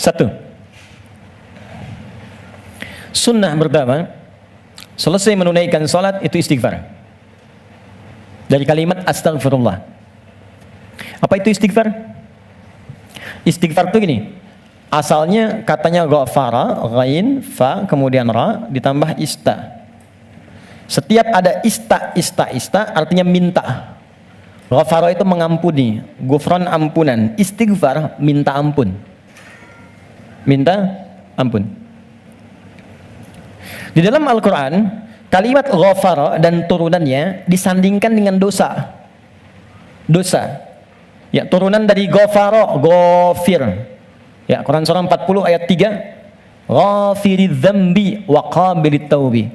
Satu, sunnah pertama, selesai menunaikan salat itu istighfar. Dari kalimat astagfirullah. Apa itu istighfar? Istighfar itu gini, asalnya katanya ghafara, ghain, fa, kemudian ra, ditambah ista. Setiap ada ista artinya minta. Ghafara itu mengampuni, ghufran ampunan, istighfar minta ampun. Minta ampun. Di dalam Al-Quran, kalimat ghafara dan turunannya disandingkan dengan dosa. Dosa. Ya, turunan dari ghafara, ghafir. Ya, Quran surah 40 ayat 3. Ghafiridz dzambi wa qabilit taubi.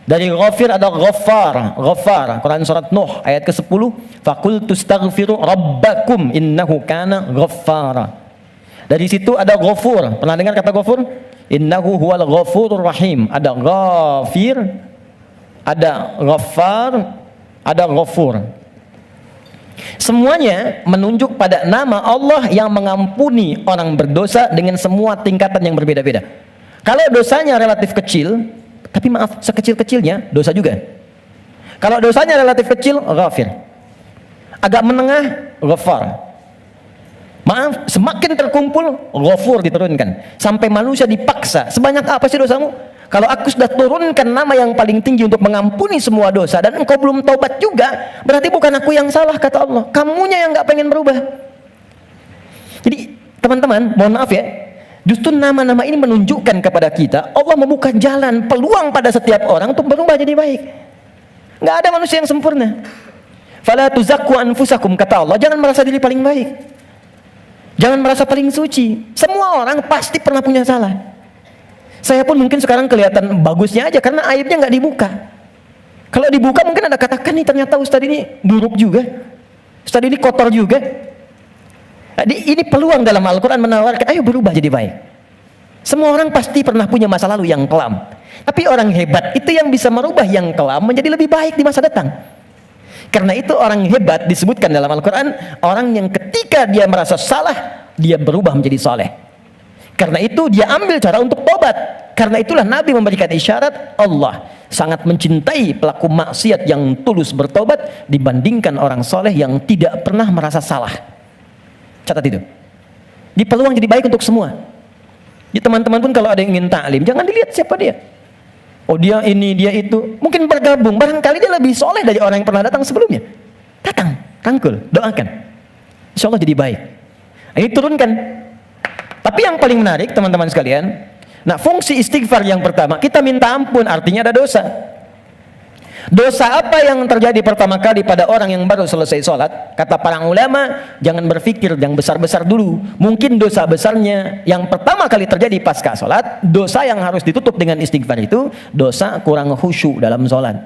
Dari ghafir ada ghaffar, ghaffar. Quran surat Nuh ayat ke-10. Faqultu astaghfiru rabbakum innahu kana ghaffara. Dari situ ada ghafur. Pernah dengar kata ghafur? Innahu huwal ghafurur rahim. Ada ghafir, ada ghaffar, ada ghafur. Semuanya menunjuk pada nama Allah yang mengampuni orang berdosa dengan semua tingkatan yang berbeda-beda. Kalau dosanya relatif kecil, tapi maaf, sekecil-kecilnya dosa juga. Kalau dosanya relatif kecil, ghafir. Agak menengah, ghaffar. Maaf, semakin terkumpul, ghafur diturunkan. Sampai manusia dipaksa, sebanyak apa sih dosamu? Kalau aku sudah turunkan nama yang paling tinggi untuk mengampuni semua dosa, dan engkau belum taubat juga, berarti bukan aku yang salah, kata Allah. Kamunya yang gak pengen berubah. Jadi, teman-teman, mohon maaf ya, justru nama-nama ini menunjukkan kepada kita, Allah membuka jalan, peluang pada setiap orang untuk berubah jadi baik. Gak ada manusia yang sempurna. Fala tuzakku anfusakum, kata Allah, jangan merasa diri paling baik. Jangan merasa paling suci. Semua orang pasti pernah punya salah. Saya pun mungkin sekarang kelihatan bagusnya aja karena aibnya nggak dibuka. Kalau dibuka mungkin ada katakan nih, ternyata Ustadz ini buruk juga, Ustadz ini kotor juga. Ini peluang dalam Al-Quran menawarkan, ayo berubah jadi baik. Semua orang pasti pernah punya masa lalu yang kelam. Tapi orang hebat itu yang bisa merubah yang kelam menjadi lebih baik di masa datang. Karena itu orang hebat disebutkan dalam Al-Quran, orang yang ketika dia merasa salah, dia berubah menjadi soleh. Karena itu dia ambil cara untuk tobat. Karena itulah Nabi memberikan isyarat, Allah sangat mencintai pelaku maksiat yang tulus bertobat dibandingkan orang soleh yang tidak pernah merasa salah. Catat itu. Di peluang jadi baik untuk semua. Di teman-teman pun kalau ada yang ingin taklim, jangan dilihat siapa dia. Oh dia ini, dia itu. Mungkin bergabung, barangkali dia lebih soleh dari orang yang pernah datang sebelumnya. Datang, rangkul, doakan. Insya Allah jadi baik. Ini turunkan. Tapi yang paling menarik teman-teman sekalian, nah fungsi istighfar yang pertama, kita minta ampun, artinya ada dosa. Dosa apa yang terjadi pertama kali pada orang yang baru selesai sholat? Kata para ulama, jangan berpikir yang besar-besar dulu. Mungkin dosa besarnya yang pertama kali terjadi pasca sholat, dosa yang harus ditutup dengan istighfar itu, dosa kurang khusyuk dalam sholat.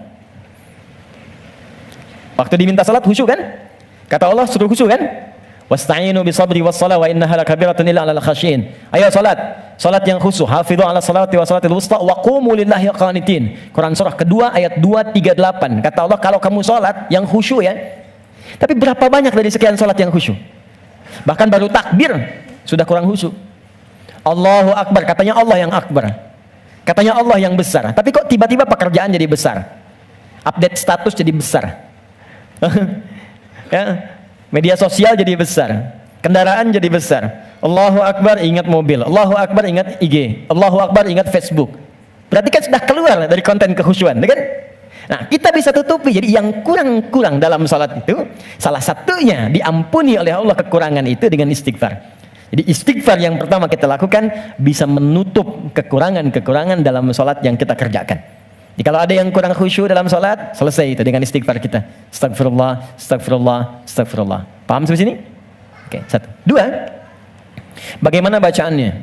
Waktu diminta sholat khusyuk kan? Kata Allah suruh khusyuk kan? Wasta'inu bisabri wassalah wa innaha lakabiratun illa 'alal khasyin. Ayo salat, salat yang khusyuk. Hafidhu 'ala salati wa salatil wusta wa qumu lillahi qanitin. Quran surah kedua ayat 238. Kata Allah kalau kamu salat yang khusyuk ya. Tapi berapa banyak dari sekian salat yang khusyuk? Bahkan baru takbir sudah kurang khusyuk. Allahu akbar, katanya Allah yang akbar. Katanya Allah yang besar. Tapi kok tiba-tiba pekerjaan jadi besar? Update status jadi besar. Ya. Media sosial jadi besar, kendaraan jadi besar. Allahu Akbar ingat mobil, Allahu Akbar ingat IG, Allahu Akbar ingat Facebook. Berarti kan sudah keluar dari konten kekhusyuan, kan? Nah, kita bisa tutupi. Jadi yang kurang-kurang dalam salat itu, salah satunya diampuni oleh Allah kekurangan itu dengan istighfar. Jadi istighfar yang pertama kita lakukan bisa menutup kekurangan-kekurangan dalam salat yang kita kerjakan. Jadi kalau ada yang kurang khusyuk dalam sholat, selesai itu dengan istighfar kita. Astagfirullah, astagfirullah, astagfirullah. Paham sampai sini? Oke, satu. Dua, bagaimana bacaannya?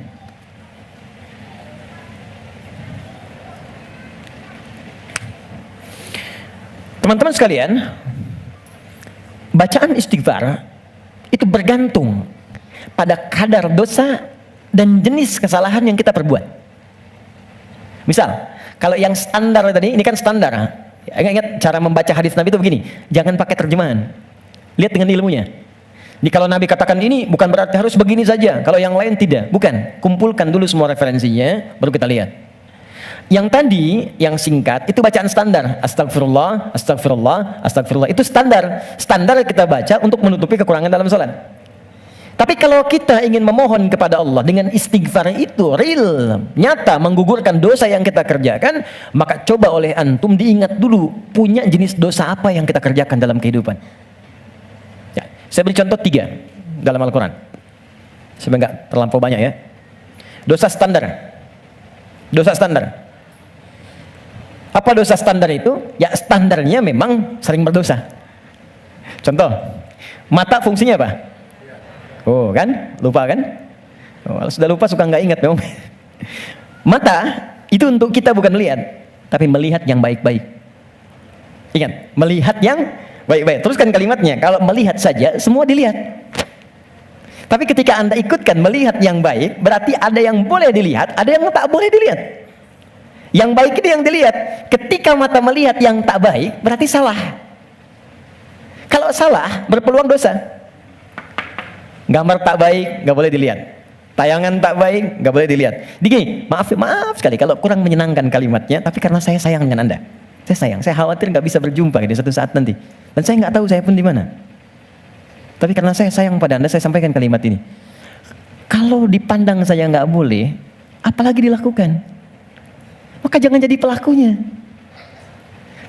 Teman-teman sekalian, bacaan istighfar itu bergantung pada kadar dosa dan jenis kesalahan yang kita perbuat. Misal, kalau yang standar tadi, ini kan standar. Ingat cara membaca hadis Nabi itu begini, jangan pakai terjemahan. Lihat dengan ilmunya. Jadi kalau Nabi katakan ini bukan berarti harus begini saja, kalau yang lain tidak. Bukan. Kumpulkan dulu semua referensinya, baru kita lihat. Yang tadi, yang singkat, itu bacaan standar. Astagfirullah, astagfirullah, astagfirullah. Itu standar. Standar kita baca untuk menutupi kekurangan dalam salat. Tapi kalau kita ingin memohon kepada Allah dengan istighfar itu real, nyata, menggugurkan dosa yang kita kerjakan, maka coba oleh antum diingat dulu, punya jenis dosa apa yang kita kerjakan dalam kehidupan. Ya, saya beri contoh 3 dalam Al-Quran. Sebenarnya nggak terlampau banyak ya. Dosa standar. Dosa standar. Apa dosa standar itu? Ya standarnya memang sering berdosa. Contoh, mata fungsinya apa? Oh kan? Lupa kan? Oh, kalau sudah lupa suka nggak ingat memang. Mata itu untuk kita bukan melihat, tapi melihat yang baik-baik. Ingat, melihat yang baik-baik. Teruskan kalimatnya. Kalau melihat saja, semua dilihat. Tapi ketika Anda ikutkan melihat yang baik, berarti ada yang boleh dilihat, ada yang tak boleh dilihat. Yang baik itu yang dilihat. Ketika mata melihat yang tak baik, berarti salah. Kalau salah, berpeluang dosa. Gambar tak baik, nggak boleh dilihat. Tayangan tak baik, nggak boleh dilihat. Digi, maaf sekali kalau kurang menyenangkan kalimatnya, tapi karena saya sayang dengan Anda. Saya sayang, saya khawatir nggak bisa berjumpa di suatu saat nanti. Dan saya nggak tahu saya pun di mana. Tapi karena saya sayang pada Anda, saya sampaikan kalimat ini. Kalau dipandang saya nggak boleh, apalagi dilakukan? Maka jangan jadi pelakunya.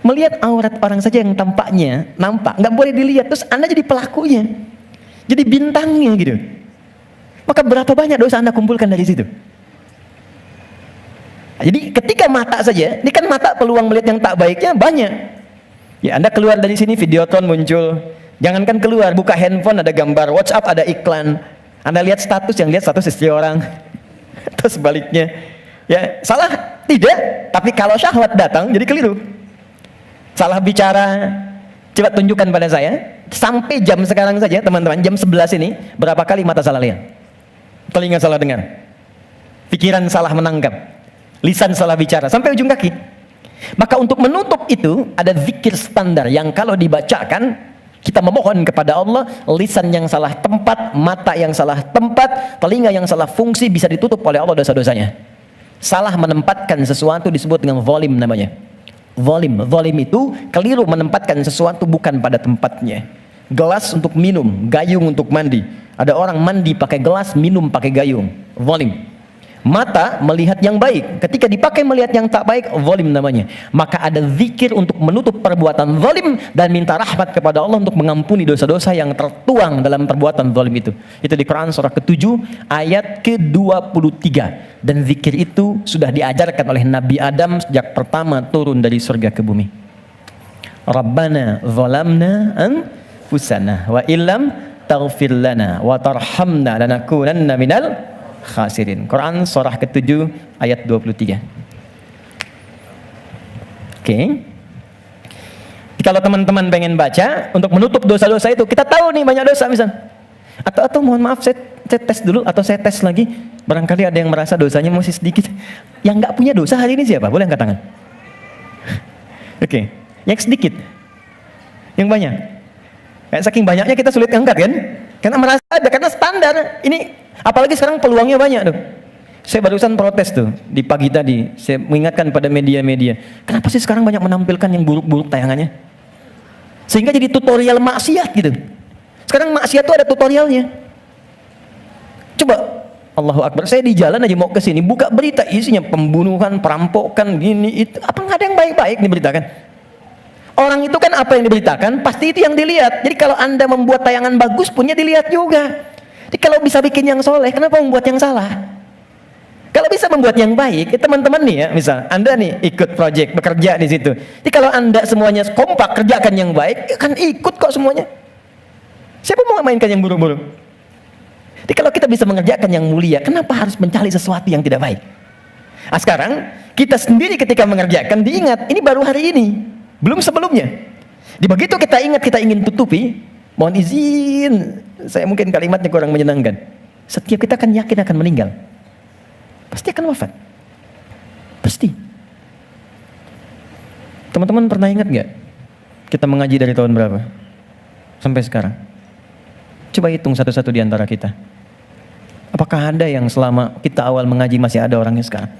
Melihat aurat orang saja yang tampaknya nampak, nggak boleh dilihat, terus Anda jadi pelakunya. Jadi bintangnya gitu. Maka berapa banyak dosa Anda kumpulkan dari situ? Jadi ketika mata saja, ini kan mata peluang melihat yang tak baiknya banyak. Ya Anda keluar dari sini, Videotron muncul. Jangankan keluar, buka handphone ada gambar, WhatsApp ada iklan. Anda lihat status, yang lihat status istri orang. Terus sebaliknya. Ya, salah? Tidak. Tapi kalau syahwat datang, jadi keliru. Salah bicara, coba tunjukkan pada saya. Sampai jam sekarang saja teman-teman, jam 11 ini, berapa kali mata salah lihat? Telinga salah dengar, pikiran salah menangkap, lisan salah bicara, sampai ujung kaki. Maka untuk menutup itu, ada zikir standar yang kalau dibacakan, kita memohon kepada Allah, lisan yang salah tempat, mata yang salah tempat, telinga yang salah fungsi, bisa ditutup oleh Allah dosa-dosanya. Salah menempatkan sesuatu disebut dengan zalim namanya. Zalim itu keliru menempatkan sesuatu bukan pada tempatnya. Gelas untuk minum, gayung untuk mandi. Ada orang mandi pakai gelas, minum pakai gayung. Zalim. Mata melihat yang baik. Ketika dipakai melihat yang tak baik, zalim namanya. Maka ada zikir untuk menutup perbuatan zalim dan minta rahmat kepada Allah untuk mengampuni dosa-dosa yang tertuang dalam perbuatan zalim itu. Itu di Quran surah ke-7 ayat ke-23. Dan zikir itu sudah diajarkan oleh Nabi Adam sejak pertama turun dari surga ke bumi. Rabbana zalamna anfusana wa illam taghfir lana wa tarhamna lanakunanna minal khasirin. Quran surah ke-7 ayat 23. Oke. Kalau teman-teman pengen baca untuk menutup dosa-dosa itu, kita tahu nih banyak dosa misal. Atau mohon maaf saya tes dulu atau saya tes lagi. Barangkali ada yang merasa dosanya masih sedikit. Yang nggak punya dosa hari ini siapa? Boleh angkat tangan. Oke. Yang sedikit. Yang banyak. Kayak saking banyaknya kita sulit angkat kan? Karena merasa ada, karena standar. Ini apalagi sekarang peluangnya banyak tuh. Saya barusan protes tuh di pagi tadi. Saya mengingatkan pada media-media. Kenapa sih sekarang banyak menampilkan yang buruk-buruk tayangannya? Sehingga jadi tutorial maksiat gitu. Sekarang maksiat tuh ada tutorialnya. Coba, Allahu Akbar. Saya di jalan aja mau ke sini, buka berita isinya pembunuhan, perampokan, gini itu. Apa nggak ada yang baik-baik diberitakan? Orang itu kan apa yang diberitakan, pasti itu yang dilihat. Jadi kalau Anda membuat tayangan bagus, punya dilihat juga. Jadi kalau bisa bikin yang soleh, kenapa membuat yang salah? Kalau bisa membuat yang baik, teman-teman nih ya, misal Anda nih ikut project, bekerja di situ. Jadi kalau Anda semuanya kompak kerjakan yang baik, kan ikut kok semuanya. Siapa mau mainkan yang buruk-buruk? Jadi kalau kita bisa mengerjakan yang mulia, kenapa harus mencari sesuatu yang tidak baik? Nah, sekarang kita sendiri ketika mengerjakan diingat, ini baru hari ini, belum sebelumnya. Di begitu kita ingat, kita ingin tutupi, mohon izin, saya mungkin kalimatnya kurang menyenangkan. Setiap kita akan yakin akan meninggal. Pasti akan wafat. Pasti. Teman-teman pernah ingat nggak? Kita mengaji dari tahun berapa? Sampai sekarang. Coba hitung satu-satu di antara kita. Apakah ada yang selama kita awal mengaji masih ada orangnya sekarang?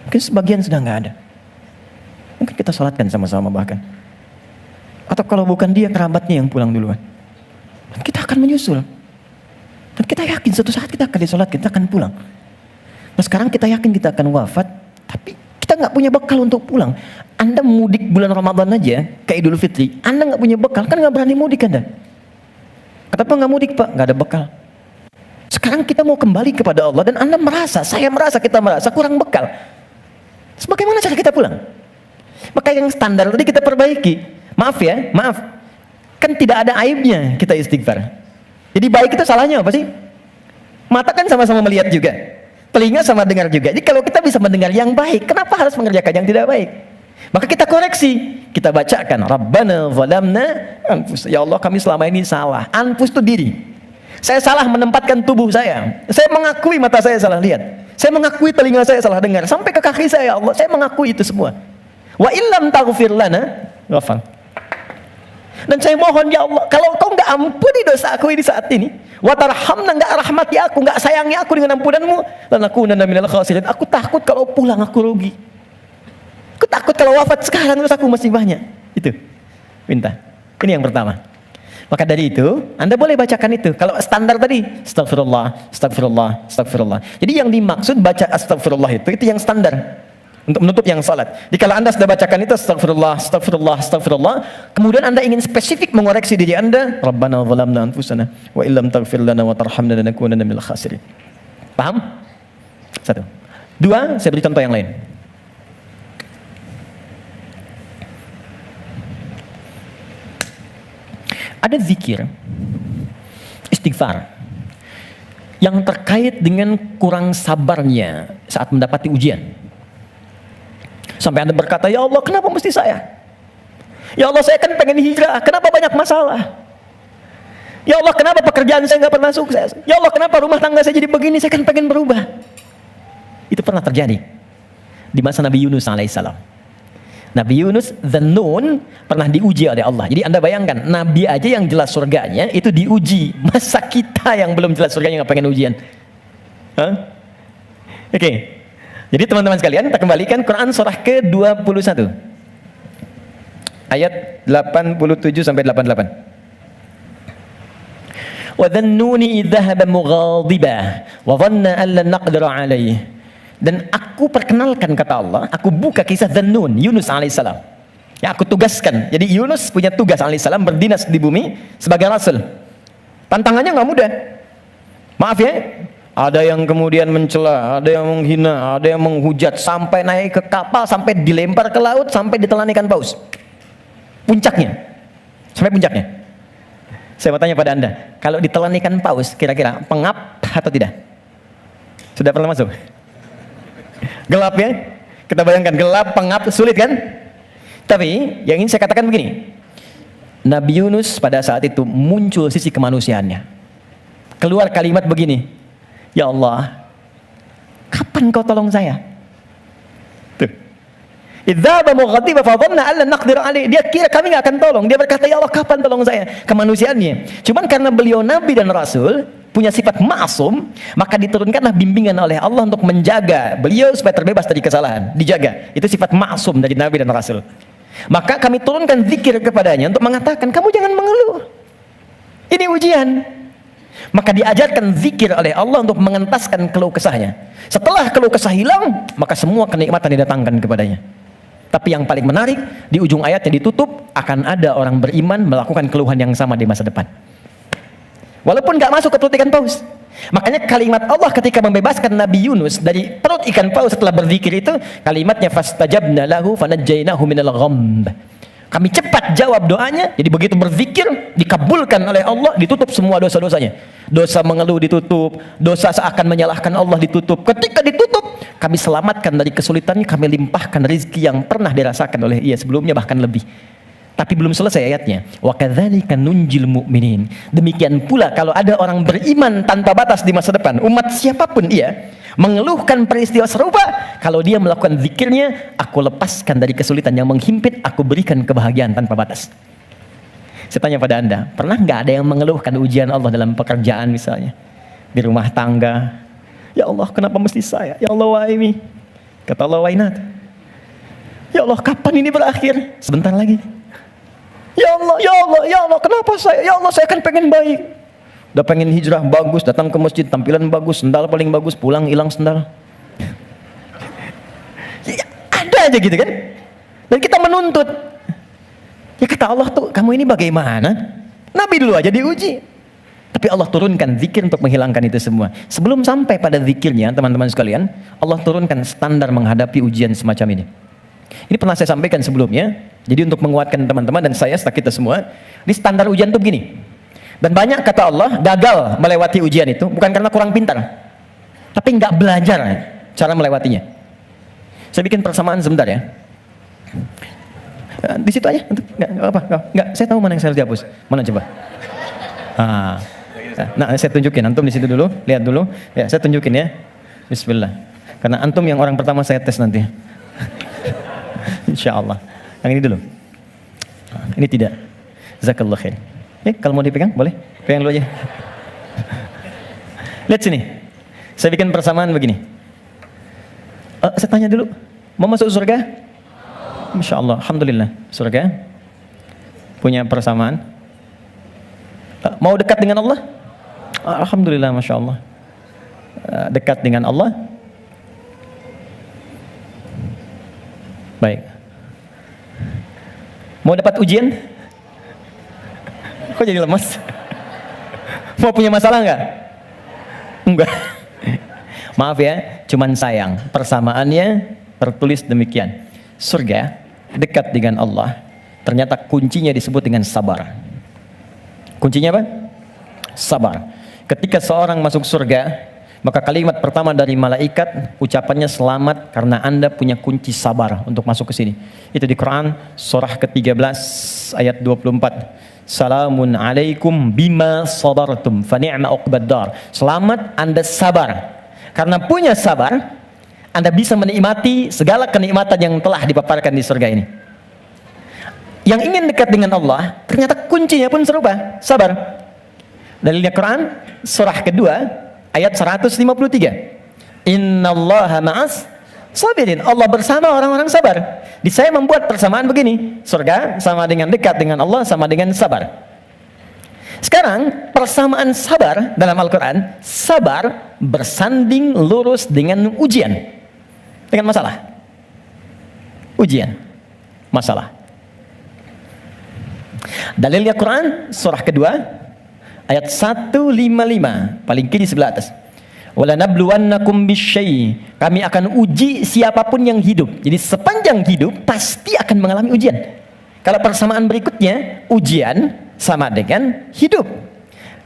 Mungkin sebagian sudah nggak ada. Mungkin kita sholatkan sama-sama bahkan. Atau kalau bukan dia, kerabatnya yang pulang duluan. Dan kita akan menyusul. Dan kita yakin suatu saat kita akan disolat, kita akan pulang. Nah sekarang kita yakin kita akan wafat, tapi kita nggak punya bekal untuk pulang. Anda mudik bulan Ramadan aja, ke Idul Fitri, Anda nggak punya bekal, kan nggak berani mudik Anda. Kenapa nggak mudik Pak? Nggak ada bekal. Sekarang kita mau kembali kepada Allah dan Anda merasa, kita merasa kurang bekal. Bagaimana cara kita pulang? Maka yang standar tadi kita perbaiki. Maaf. Kan tidak ada aibnya kita istighfar. Jadi baik itu salahnya apa sih? Mata kan sama-sama melihat juga. Telinga sama dengar juga. Jadi kalau kita bisa mendengar yang baik, kenapa harus mengerjakan yang tidak baik? Maka kita koreksi. Kita bacakan. Rabbana zalamna anfus. Ya Allah, kami selama ini salah. Anfus itu diri. Saya salah menempatkan tubuh saya. Saya mengakui mata saya salah lihat. Saya mengakui telinga saya salah dengar. Sampai ke kaki saya, ya Allah. Saya mengakui itu semua. Wa illam taghfir lana ghafar. Dan saya mohon ya Allah, kalau kau nggak ampuni dosa aku ini saat ini, wa tarhamna, nggak rahmati aku, nggak sayangi aku dengan ampunanmu, lanakunanna minal khasirin. Aku takut kalau pulang aku rugi. Aku takut kalau wafat sekarang terus aku masih banyak. Itu minta. Ini yang pertama. Maka dari itu, Anda boleh bacakan itu. Kalau standar tadi, astagfirullah, astagfirullah, astagfirullah. Jadi yang dimaksud baca astagfirullah itu yang standar. Untuk menutup yang salat. Jadi kalau Anda sudah bacakan itu astagfirullah, astagfirullah, astagfirullah, kemudian Anda ingin spesifik mengoreksi diri Anda, Rabbana zalamna anfusana wa illam taghfir lana wa tarhamna lanakunanna minal khasirin. Paham? Satu. Dua, saya beri contoh yang lain. Ada zikir istighfar yang terkait dengan kurang sabarnya saat mendapati ujian. Sampai Anda berkata, ya Allah, kenapa mesti saya? Ya Allah, saya kan pengen hijrah, kenapa banyak masalah? Ya Allah, kenapa pekerjaan saya nggak pernah sukses? Ya Allah, kenapa rumah tangga saya jadi begini? Saya kan pengen berubah. Itu pernah terjadi di masa Nabi Yunus alaihissalam. Nabi Yunus Dzannun pernah diuji oleh Allah. Jadi Anda bayangkan, Nabi aja yang jelas surganya itu diuji. Masa kita yang belum jelas surganya nggak pengen ujian? Oke. Jadi teman-teman sekalian, kita kembalikan Quran surah ke-21 ayat 87 sampai 88. Wa dhannuni idh dhahaba mughadiban wa dhanna an lan naqdir alayhi. Dan aku perkenalkan, kata Allah, aku buka kisah Dzannun, Yunus alaihissalam. Ya, aku tugaskan. Jadi Yunus punya tugas alaihissalam berdinas di bumi sebagai rasul. Tantangannya nggak mudah. Maaf ya. Ada yang kemudian mencela, ada yang menghina, ada yang menghujat, sampai naik ke kapal, sampai dilempar ke laut, sampai ditelan ikan paus. Puncaknya. Sampai puncaknya. Saya mau tanya pada Anda, kalau ditelan ikan paus, kira-kira pengap atau tidak? Sudah pernah masuk? Gelap ya? Kita bayangkan, gelap, pengap, sulit kan? Tapi, yang ingin saya katakan begini. Nabi Yunus pada saat itu muncul sisi kemanusiaannya. Keluar kalimat begini, ya Allah, kapan kau tolong saya? Tuh. Idzaba mughadiba fa dhanna an lan naqdir alaihi. Dia kira kami enggak akan tolong. Dia berkata, ya Allah, kapan tolong saya? Kemanusiaannya. Cuman karena beliau nabi dan rasul, punya sifat ma'sum, maka diturunkanlah bimbingan oleh Allah untuk menjaga beliau supaya terbebas dari kesalahan. Dijaga. Itu sifat ma'sum dari nabi dan rasul. Maka kami turunkan zikir kepadanya untuk mengatakan, kamu jangan mengeluh. Ini ujian. Maka diajarkan zikir oleh Allah untuk mengentaskan keluh kesahnya. Setelah keluh kesah hilang, maka semua kenikmatan didatangkan kepadanya. Tapi yang paling menarik, di ujung ayatnya ditutup, akan ada orang beriman melakukan keluhan yang sama di masa depan. Walaupun gak masuk ke perut ikan paus. Makanya kalimat Allah ketika membebaskan Nabi Yunus dari perut ikan paus setelah berzikir itu, kalimatnya fastajabna lahu fanajjainahu minal ghamb. Kami cepat jawab doanya. Jadi begitu berzikir, dikabulkan oleh Allah, ditutup semua dosa-dosanya. Dosa mengeluh ditutup, dosa seakan menyalahkan Allah ditutup. Ketika ditutup, kami selamatkan dari kesulitannya, kami limpahkan rezeki yang pernah dirasakan oleh ia sebelumnya, bahkan lebih. Tapi belum selesai ayatnya. Wa kadzalika nunjil mu'minin. Demikian pula kalau ada orang beriman tanpa batas di masa depan, umat siapapun ia, mengeluhkan peristiwa serupa, kalau dia melakukan zikirnya, aku lepaskan dari kesulitan yang menghimpit, aku berikan kebahagiaan tanpa batas. Saya tanya pada Anda, pernah nggak ada yang mengeluhkan ujian Allah dalam pekerjaan misalnya? Di rumah tangga. Ya Allah, kenapa mesti saya? Ya Allah, why me? Kata Allah, why not? Ya Allah, kapan ini berakhir? Sebentar lagi. Ya Allah, ya Allah, ya Allah, kenapa saya? Ya Allah, saya kan pengen baik. Udah pengen hijrah bagus, datang ke masjid, tampilan bagus, sendal paling bagus, pulang hilang sendal. Ya, ada aja gitu kan? Dan kita menuntut. Ya kata Allah tuh, kamu ini bagaimana? Nabi dulu aja diuji. Tapi Allah turunkan zikir untuk menghilangkan itu semua. Sebelum sampai pada zikirnya, teman-teman sekalian, Allah turunkan standar menghadapi ujian semacam ini. Ini pernah saya sampaikan sebelumnya. Jadi untuk menguatkan teman-teman dan saya serta kita semua, ini standar ujian tuh begini. Dan banyak kata Allah gagal melewati ujian itu bukan karena kurang pintar, tapi nggak belajar cara melewatinya. Saya bikin persamaan sebentar ya. Di situ aja, nggak apa, nggak. Saya tahu mana yang saya harus dihapus. Mana coba? Nah, saya tunjukin. Antum di situ dulu, lihat dulu. Ya, saya tunjukin ya. Bismillah. Karena antum yang orang pertama saya tes nanti. Insya Allah. Yang ini dulu. Ini tidak. Jazakallah khair. Kalau mau dipegang, boleh. Pegang dulu aja. Lihat sini. Saya bikin persamaan begini. Saya tanya dulu. Mau masuk surga? Masya Allah, alhamdulillah. Surga punya persamaan. Mau dekat dengan Allah? Alhamdulillah, masya Allah. Dekat dengan Allah. Baik. Mau dapat ujian? Kok jadi lemas? Mau punya masalah nggak? Enggak. Maaf ya, cuman sayang. Persamaannya tertulis demikian. Surga dekat dengan Allah, ternyata kuncinya disebut dengan sabar. Kuncinya apa? Sabar. Ketika seorang masuk surga, maka kalimat pertama dari malaikat ucapannya selamat karena Anda punya kunci sabar untuk masuk ke sini. Itu di Quran surah ke-13 ayat 24. Salamun alaikum bima sabartum fa ni'ma uqbaddar. Selamat Anda sabar. Karena punya sabar, Anda bisa menikmati segala kenikmatan yang telah dipaparkan di surga ini. Yang ingin dekat dengan Allah, ternyata kuncinya pun serupa, sabar. Dalilnya Quran, surah kedua, ayat 153. Innallaha ma'as sabirin. Allah bersama orang-orang sabar. Di saya membuat persamaan begini, surga sama dengan dekat dengan Allah, sama dengan sabar. Sekarang, persamaan sabar dalam Al-Quran, sabar bersanding lurus dengan ujian. Dengan masalah. Ujian. Masalah. Dalilnya Quran surah kedua ayat 155 paling kiri sebelah atas. Wala nabluwannakum bisyai. Kami akan uji siapapun yang hidup. Jadi sepanjang hidup pasti akan mengalami ujian. Kalau persamaan berikutnya, ujian sama dengan hidup.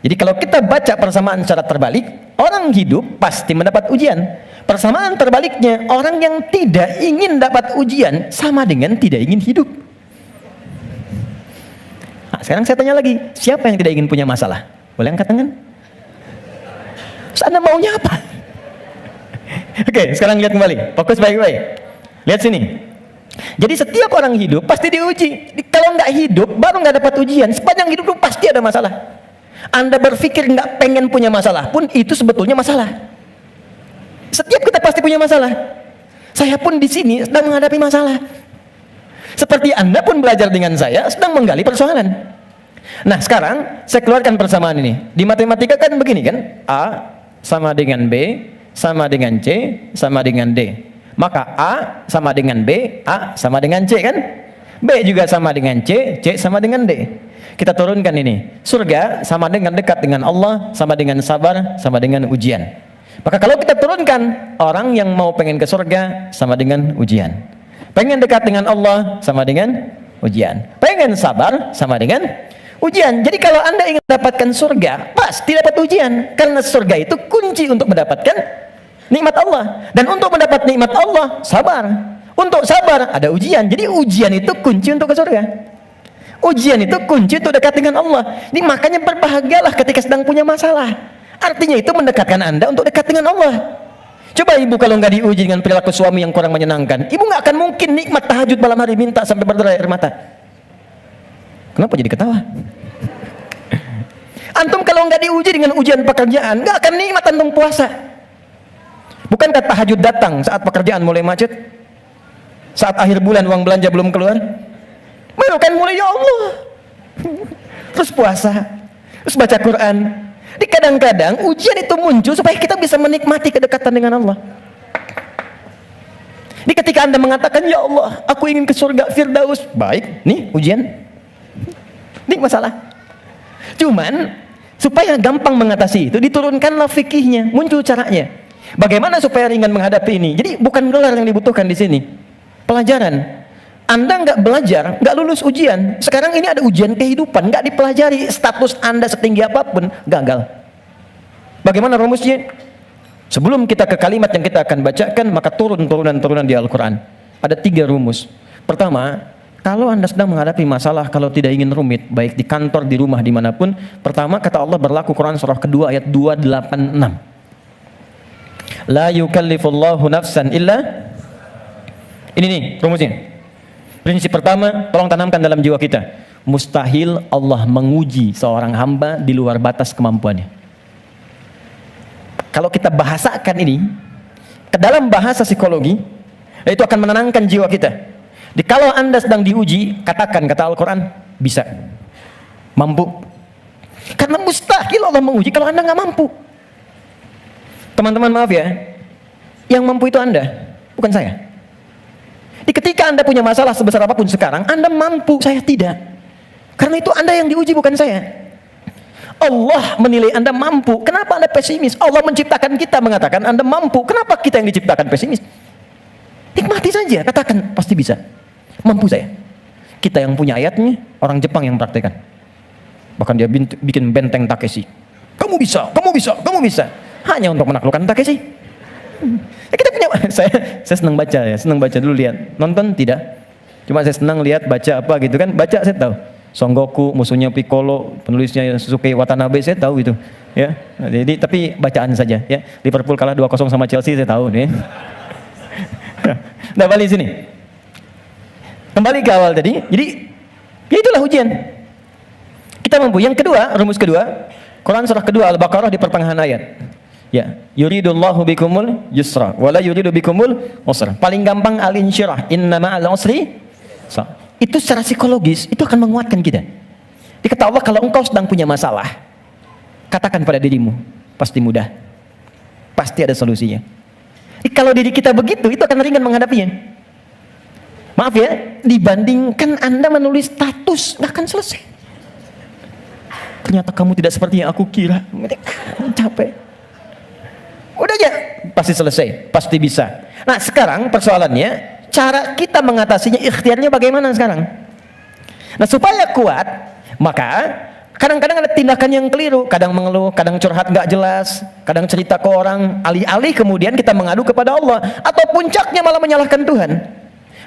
Jadi kalau kita baca persamaan secara terbalik, orang hidup pasti mendapat ujian. Persamaan terbaliknya, orang yang tidak ingin dapat ujian sama dengan tidak ingin hidup. Nah, sekarang saya tanya lagi, siapa yang tidak ingin punya masalah? Boleh angkat tangan? Terus Anda maunya apa? Oke, sekarang lihat kembali, fokus baik-baik. Lihat sini. Jadi setiap orang hidup pasti diuji. Kalau nggak hidup, baru nggak dapat ujian. Sepanjang hidup pasti ada masalah. Anda berpikir nggak pengen punya masalah pun itu sebetulnya masalah. Setiap kita pasti punya masalah. Saya pun di sini sedang menghadapi masalah. Seperti Anda pun belajar dengan saya sedang menggali persoalan. Nah sekarang saya keluarkan persamaan ini. Di matematika kan begini kan, A sama dengan B sama dengan C sama dengan D. Maka A sama dengan B, A sama dengan C kan? B juga sama dengan C, C sama dengan D. Kita turunkan ini. Surga sama dengan dekat dengan Allah, sama dengan sabar, sama dengan ujian. Maka kalau kita turunkan, orang yang mau pengen ke surga sama dengan ujian. Pengen dekat dengan Allah sama dengan ujian. Pengen sabar sama dengan ujian. Jadi kalau Anda ingin mendapatkan surga, pasti dapat ujian. Karena surga itu kunci untuk mendapatkan nikmat Allah. Dan untuk mendapat nikmat Allah, sabar. Untuk sabar, ada ujian. Jadi ujian itu kunci untuk ke surga. Ujian itu kunci untuk dekat dengan Allah. Jadi makanya berbahagialah ketika sedang punya masalah. Artinya itu mendekatkan Anda untuk dekat dengan Allah. Coba ibu kalau nggak diuji dengan perilaku suami yang kurang menyenangkan, ibu nggak akan mungkin nikmat tahajud malam hari minta sampai berderai air mata. Kenapa jadi ketawa? Antum kalau nggak diuji dengan ujian pekerjaan, nggak akan nikmat antum puasa. Bukankah tahajud datang saat pekerjaan mulai macet? Saat akhir bulan uang belanja belum keluar? Baru kan mulai, ya Allah. Terus puasa, terus baca Quran. Di kadang-kadang ujian itu muncul supaya kita bisa menikmati kedekatan dengan Allah. Di ketika Anda mengatakan, ya Allah, aku ingin ke surga Firdaus. Baik, nih ujian. Ini masalah. Cuman supaya gampang mengatasi itu, diturunkanlah fikihnya, muncul caranya. Bagaimana supaya ringan menghadapi ini? Jadi bukan gelar yang dibutuhkan di sini, pelajaran. Anda nggak belajar, nggak lulus ujian. Sekarang ini ada ujian kehidupan, nggak dipelajari, status Anda setinggi apapun gagal. Bagaimana rumusnya? Sebelum kita ke kalimat yang kita akan bacakan, maka turunan di Al-Quran. Ada 3 rumus. Pertama, kalau Anda sedang menghadapi masalah, kalau tidak ingin rumit, baik di kantor, di rumah, dimanapun, pertama kata Allah berlaku Quran surah kedua ayat 286. La yukallifullahu nafsan illa. Ini nih rumusnya. Prinsip pertama, tolong tanamkan dalam jiwa kita. Mustahil Allah menguji seorang hamba di luar batas kemampuannya. Kalau kita bahasakan ini ke dalam bahasa psikologi, itu akan menenangkan jiwa kita. Kalau Anda sedang diuji, katakan, kata Al-Quran, bisa, mampu. Karena mustahil Allah menguji kalau Anda nggak mampu. Teman-teman maaf ya, yang mampu itu Anda, bukan saya. Ketika Anda punya masalah sebesar apapun sekarang, Anda mampu, saya tidak. Karena itu Anda yang diuji, bukan saya. Allah menilai Anda mampu. Kenapa Anda pesimis? Allah menciptakan kita mengatakan Anda mampu. Kenapa kita yang diciptakan pesimis? Nikmati saja, katakan pasti bisa. Mampu saya. Kita yang punya ayatnya, orang Jepang yang praktekkan. Bahkan dia bikin benteng Takeshi. Kamu bisa, kamu bisa, kamu bisa. Hanya untuk menaklukkan Takeshi. Kita punya, saya senang baca ya, senang baca dulu lihat. Nonton tidak. Cuma saya senang lihat baca apa gitu kan. Baca saya tahu. Son Goku, musuhnya Piccolo, penulisnya Sasuke Watanabe, saya tahu itu. Ya. Jadi tapi bacaan saja ya. Liverpool kalah 2-0 sama Chelsea, saya tahu nih. Nah, balik sini. Kembali ke awal tadi. Jadi ya itulah ujian. Kita mampu. Yang kedua, rumus kedua, Quran surah kedua Al-Baqarah di pertengahan ayat. Ya, yuridullahu bikumul yusra wala yuridu bikumul usra. Paling gampang al-insyirah, inna ma'al usri. Itu secara psikologis itu akan menguatkan kita. Dikata Allah, kalau engkau sedang punya masalah, katakan pada dirimu, pasti mudah. Pasti ada solusinya. Kalau diri kita begitu, itu akan ringan menghadapinya. Maaf ya, dibandingkan Anda menulis status, nggak akan selesai. Ternyata kamu tidak seperti yang aku kira. Capek. Udah aja, pasti selesai, pasti bisa. Nah sekarang persoalannya, cara kita mengatasinya, ikhtiarnya bagaimana sekarang? Nah supaya kuat, maka kadang-kadang ada tindakan yang keliru. Kadang mengeluh, kadang curhat nggak jelas, kadang cerita ke orang, alih-alih kemudian kita mengadu kepada Allah, atau puncaknya malah menyalahkan Tuhan.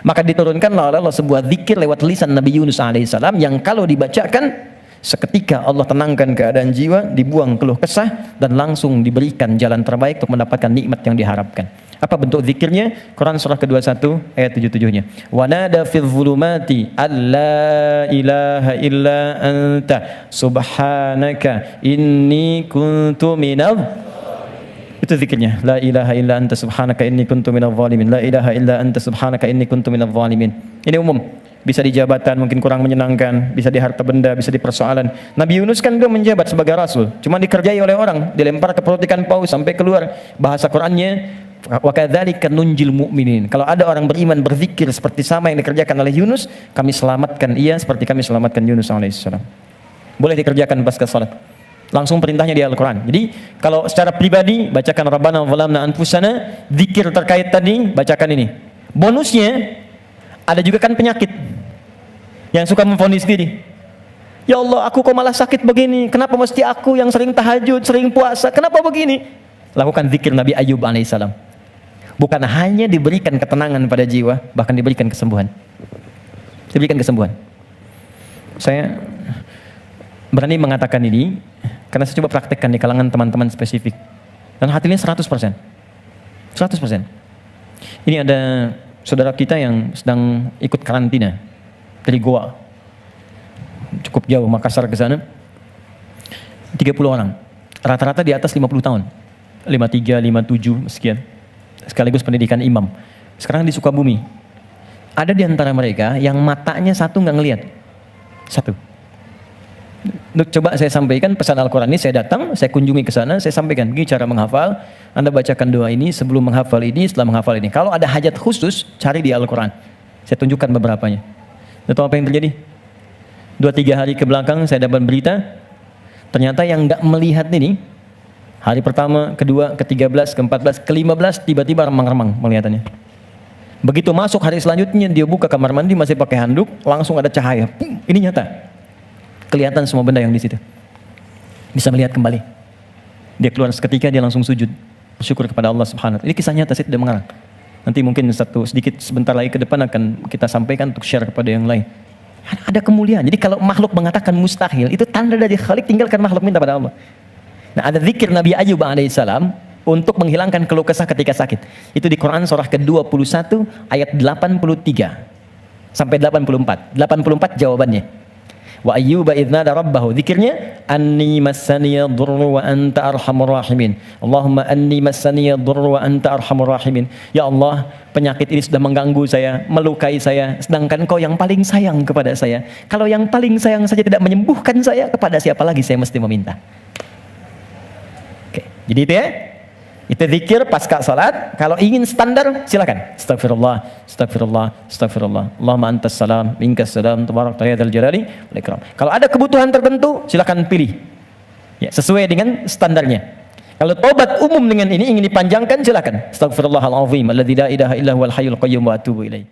Maka diturunkanlah oleh Allah sebuah zikir lewat lisan Nabi Yunus alaihissalam, yang kalau dibacakan seketika Allah tenangkan keadaan jiwa, dibuang keluh kesah, dan langsung diberikan jalan terbaik untuk mendapatkan nikmat yang diharapkan. Apa bentuk zikirnya? Quran surah ke-21 ayat 77-nya. Wa nada fil zulumati alla ilaha illa anta subhanaka inni kuntu minadh. Itu zikirnya. La ilaha illa anta subhanaka inni kuntu minadh zalimin. La ilaha illa anta subhanaka inni kuntu minadh zalimin. Ini umum. Bisa di jabatan mungkin kurang menyenangkan, bisa di harta benda, bisa di persoalan. Nabi Yunus kan belum menjabat sebagai rasul, cuma dikerjai oleh orang, dilempar ke perut ikan paus sampai keluar. Bahasa Qur'annya, wa kadzalika nunjil mu'minin. Kalau ada orang beriman berzikir seperti sama yang dikerjakan oleh Yunus, kami selamatkan ia seperti kami selamatkan Yunus alaihissalam. Boleh dikerjakan pasca salat. Langsung perintahnya di Al-Quran. Jadi kalau secara pribadi bacakan Rabbana zalamna anfusana, zikir terkait tadi bacakan ini. Bonusnya ada juga kan penyakit yang suka memvonis diri. Ya Allah, aku kok malah sakit begini? Kenapa mesti aku yang sering tahajud, sering puasa? Kenapa begini? Lakukan zikir Nabi Ayub alaihissalam. Bukan hanya diberikan ketenangan pada jiwa, bahkan diberikan kesembuhan. Diberikan kesembuhan. Saya berani mengatakan ini karena saya coba praktekkan di kalangan teman-teman spesifik. Dan hasilnya 100%. 100%. Ini ada saudara kita yang sedang ikut karantina dari Goa. cukup jauh, Makassar ke sana. 30 orang. Rata-rata di atas 50 tahun. 53, 57, sekian. Sekaligus pendidikan imam. Sekarang di Sukabumi. Ada di antara mereka yang matanya satu nggak ngelihat. Satu. Coba saya sampaikan pesan Al-Quran ini, saya datang, saya kunjungi ke sana, saya sampaikan, begini cara menghafal, Anda bacakan doa ini sebelum menghafal ini, setelah menghafal ini. Kalau ada hajat khusus, cari di Al-Quran. Saya tunjukkan beberapanya. Tahu apa yang terjadi? 2-3 hari ke belakang saya dapat berita, ternyata yang nggak melihat ini, hari pertama, kedua, ke-13, ke-14, ke-15, tiba-tiba remang-remang melihatannya. Begitu masuk hari selanjutnya, dia buka kamar mandi, masih pakai handuk, langsung ada cahaya. Ini nyata. Kelihatan semua benda yang di situ. Bisa melihat kembali. Dia keluar seketika, dia langsung sujud. Bersyukur kepada Allah Subhanahu wa ta'ala. Ini kisah nyata, saya tidak mengarang. Nanti mungkin sebentar lagi ke depan akan kita sampaikan untuk share kepada yang lain. Ada kemuliaan. Jadi kalau makhluk mengatakan mustahil, itu tanda dari Khalik, tinggalkan makhluk, minta pada Allah. Nah, ada zikir Nabi Ayyub alaihissalam untuk menghilangkan keluh kesah ketika sakit. Itu di Quran surah ke-21 ayat 83 sampai 84. 84 jawabannya. Wa ayyuba idz nada rabbahu, zikirnya anni massaniya dhurru wa anta arhamur rahimin. Allahumma anni massaniya dhurru wa anta arhamur rahimin. Ya Allah, penyakit ini sudah mengganggu saya, melukai saya, sedangkan Kau yang paling sayang kepada saya. Kalau yang paling sayang saja tidak menyembuhkan saya, kepada siapa lagi saya mesti meminta? Oke, jadi itu ya. Itu zikir pasca salat. Kalau ingin standar, silakan. Astagfirullah, astagfirullah, astagfirullah. Allahumma antas salam, minkas salam, tabarakta ya dzal jalali wal ikram. Kalau ada kebutuhan tertentu, silakan pilih. Ya, sesuai dengan standarnya. Kalau tobat umum dengan ini ingin dipanjangkan, silakan. Astagfirullahal azim, alladzi la ilaha illa huwal hayyul qayyum wa atubu ilaih.